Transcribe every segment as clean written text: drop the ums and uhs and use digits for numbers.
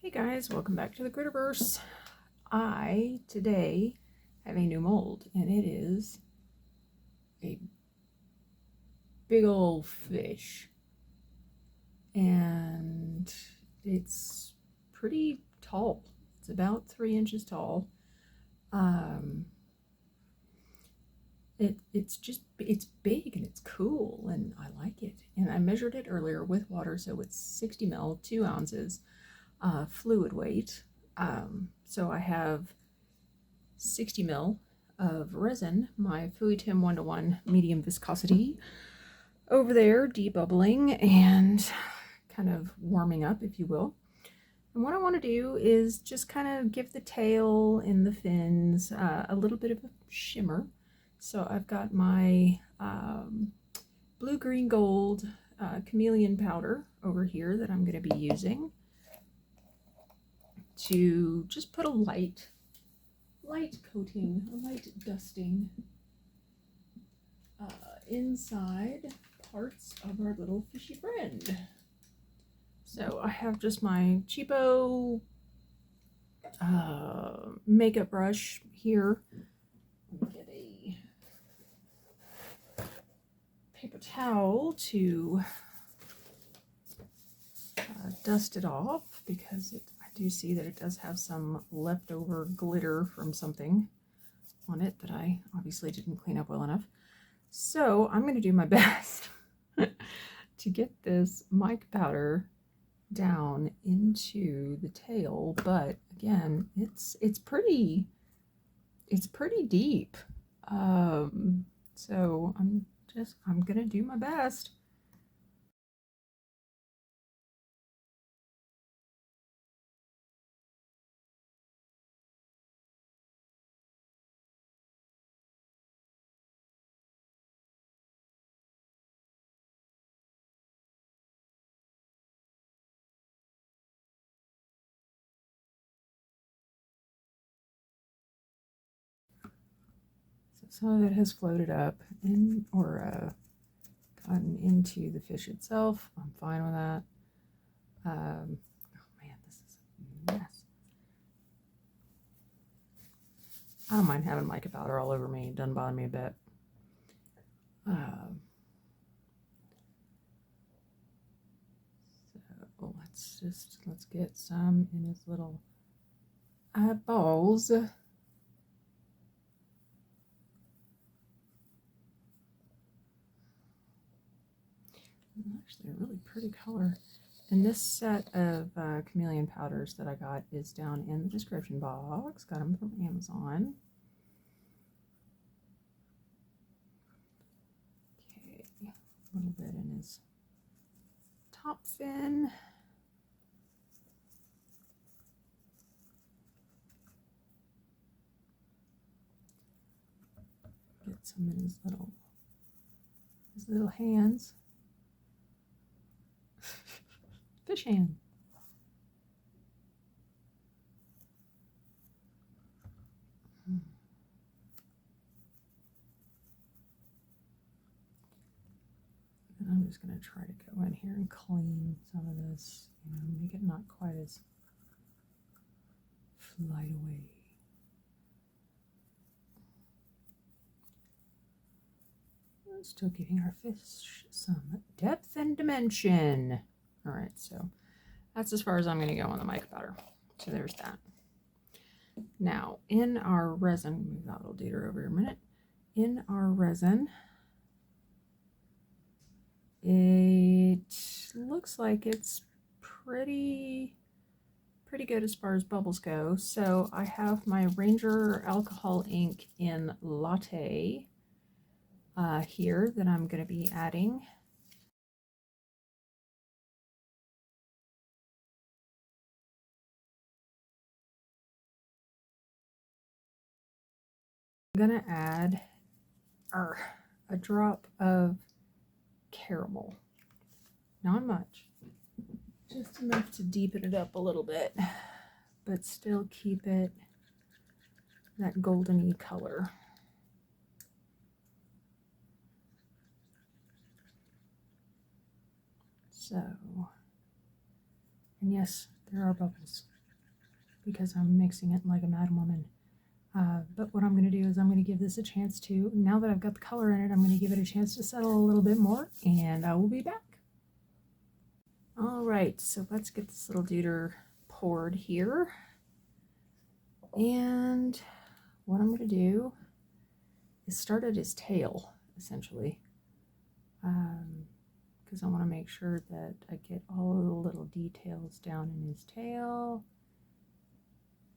Hey guys, welcome back to the Critterverse. I today have a new mold, and it is a big old fish, and it's pretty tall. It's about 3 inches tall. It's big and it's cool, and I like it. And I measured it earlier with water, so it's 60 ml, 2 ounces. Fluid weight. So I have 60 ml of resin, my Thyme 1:1 medium viscosity, over there debubbling and kind of warming up, if you will. And what I want to do is just kind of give the tail and the fins a little bit of a shimmer. So I've got my blue, green, gold chameleon powder over here that I'm going to be using to just put a light coating, a light dusting inside parts of our little fishy friend. So I have just my cheapo makeup brush here. Get a paper towel to dust it off, because I do see that it does have some leftover glitter from something on it that I obviously didn't clean up well enough. So I'm going to do my best to get this mica powder down into the tail, but again, it's pretty deep. So I'm gonna do my best. Some of it has floated up or gotten into the fish itself. I'm fine with that. Oh man, this is a mess. I don't mind having mica powder all over me. It doesn't bother me a bit. So let's get some in his little eyeballs. Actually, a really pretty color. And this set of chameleon powders that I got is down in the description box. Got them from Amazon. Okay, a little bit in his top fin. Get some in his little hands. Fish hand. And I'm just going to try to go in here and clean some of this, make it not quite as fly away. We're still giving our fish some depth and dimension. All right, so that's as far as I'm going to go on the mica powder. So there's that. Now, in our resin, move that little duder over here a minute. In our resin, it looks like it's pretty good as far as bubbles go. So I have my Ranger alcohol ink in latte here that I'm going to be adding. I'm going to add a drop of caramel. Not much, just enough to deepen it up a little bit, but still keep it that goldeny color. So, and yes, there are bubbles. because I'm mixing it like a mad woman. But what I'm going to do is I'm going to give this a chance to, now that I've got the color in it, I'm going to give it a chance to settle a little bit more, and I will be back. All right, so let's get this little duder poured here. And what I'm going to do is start at his tail, essentially, because I want to make sure that I get all of the little details down in his tail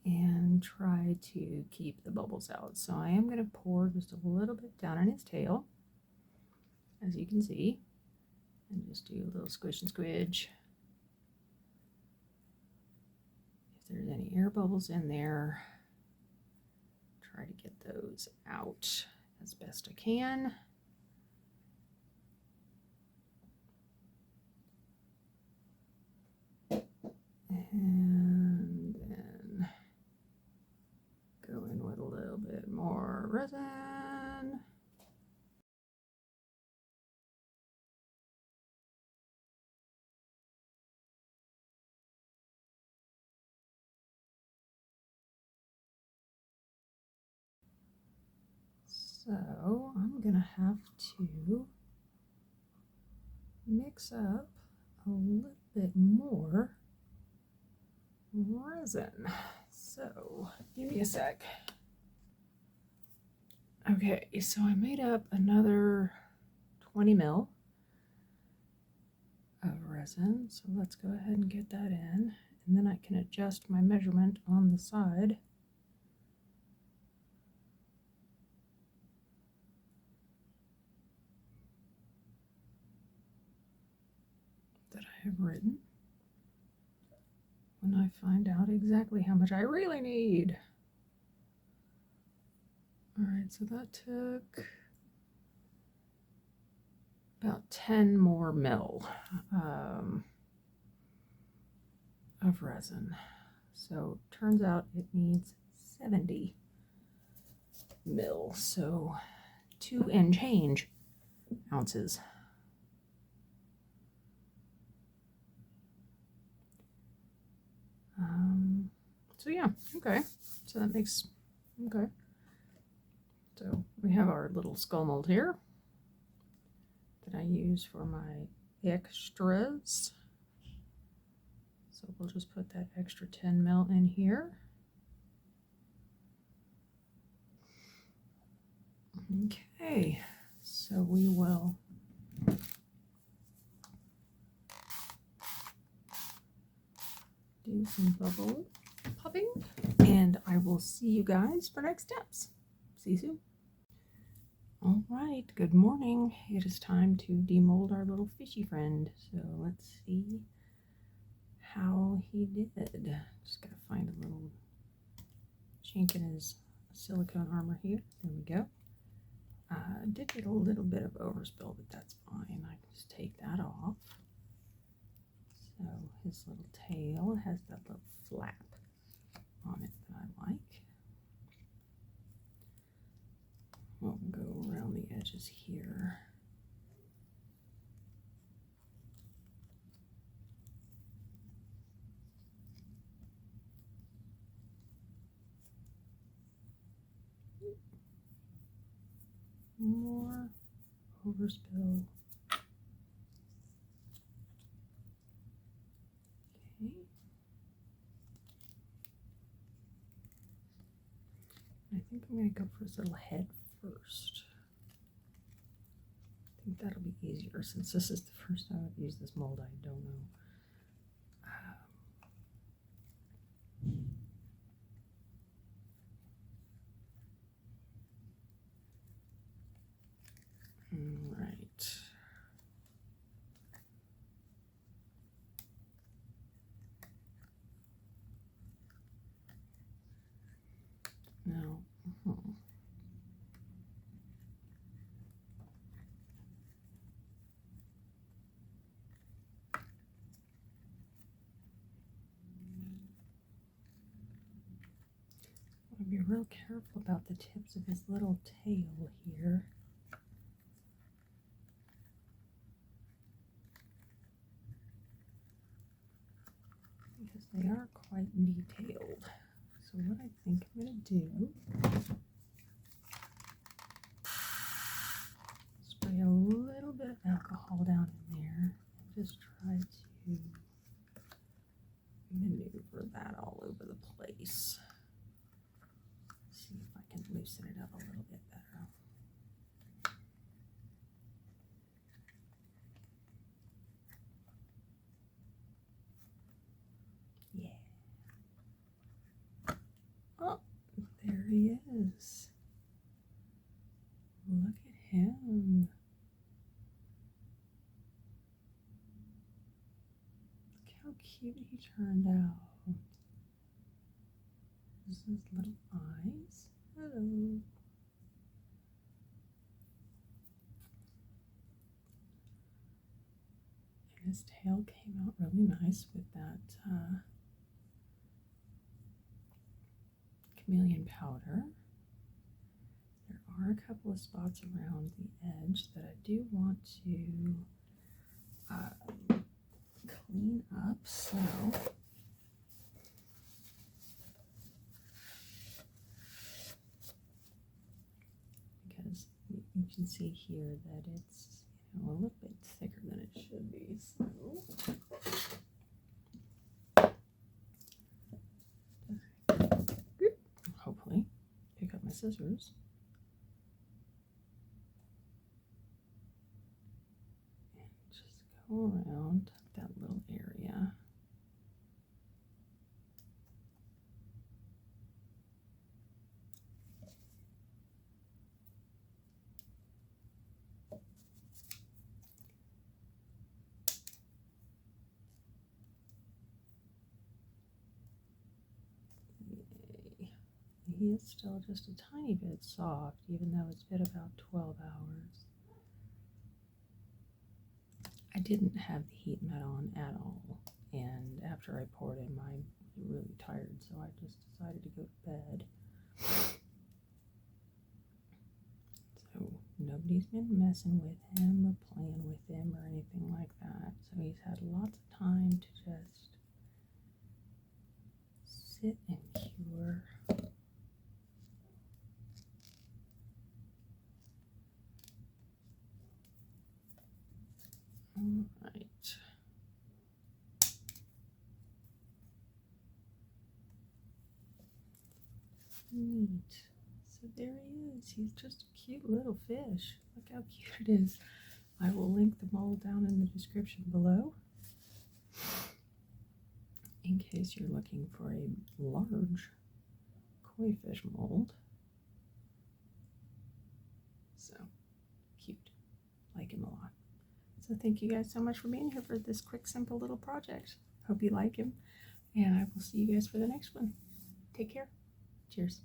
and try to keep the bubbles out. So I am going to pour just a little bit down in his tail, as you can see, and just do a little squish and squidge. If there's any air bubbles in there, try to get those out as best I can. And then go in with a little bit more resin. So I'm gonna have to mix up a little bit more resin. So give me a sec. Okay, so I made up another 20 ml of resin. So let's go ahead and get that in, and then I can adjust my measurement on the side. That I have written when I find out exactly how much I really need. All right, so that took about 10 more mil of resin. So turns out it needs 70 mil, so 2 and change ounces. So yeah, okay, so that makes, okay. So we have our little skull mold here that I use for my extras. So we'll just put that extra 10 mil in here. Okay, so we will do some bubble popping, and I will see you guys for next steps. See you soon. All right, good morning. It is time to demold our little fishy friend. So let's see how he did. Just gotta find a little chink in his silicone armor here. There we go. Did get a little bit of overspill, but that's fine. I can just take that off. So his little tail has that little flap on it that I like. We'll go around the edges here. More overspill. Okay. I think I'm going to go for his little head first. I think that'll be easier since this is the first time I've used this mold. I don't know. All right. Now, I'll be real careful about the tips of his little tail here. Because They are quite detailed. So what I think I'm going to do, spray a little bit of alcohol down in there and just try to maneuver that all over the place. See if I can loosen it up a little bit better. Yeah. Oh, there he is. Look at him. Look how cute he turned out. There's his little eyes. Hello. And his tail came out really nice with that chameleon powder. There are a couple of spots around the edge that I do want to clean up, so because you can see here that it's a little bit thicker than it should be, so hopefully pick up my scissors and just go around that little area. He is still just a tiny bit soft, even though it's been about 12 hours. I didn't have the heat mat on at all, and after I poured him, I was really tired, so I just decided to go to bed. So nobody's been messing with him or playing with him or anything like that, so he's had lots of time to just sit and cure. All right. Neat. So there he is. He's just a cute little fish. Look how cute it is. I will link the mold down in the description below in case you're looking for a large koi fish mold. So cute. Like him a lot. So thank you guys so much for being here for this quick, simple little project. Hope you like him, and I will see you guys for the next one. Take care. Cheers.